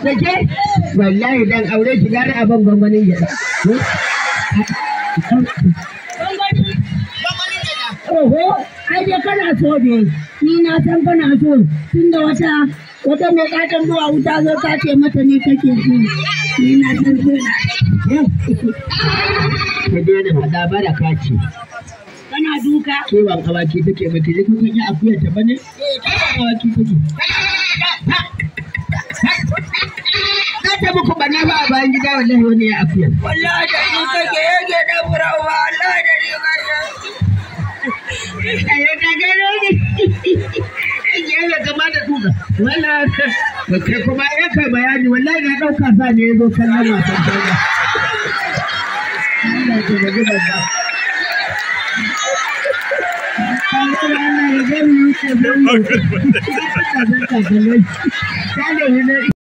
Sake wallahi dan aure ki gare abin gwangwanin gyaɗa. Oho, ai dai kana so ne, ni na san kana so, tunda wata mai ƙaton zuwa wuta zo ta ce mata ni kake so, ni na san so na. Ka daina faɗa baraka ce. Kana duka? Kewan awaki take maki, je kun yi akuyar ta bane? Kewan awaki take. Ta muku bana ba a bayan gida wallahi wani ya afiya. Wallahi da ni kake yake da burawa wallahi da ni kake. Ayo ka gano ni. Yaya kama da tuka. Wallahi kai kuma ya kai bayani wallahi na dauka sa ne yazo kallon wasan tanga. Allah ya gaba da. Allah ya gani mu ce ba.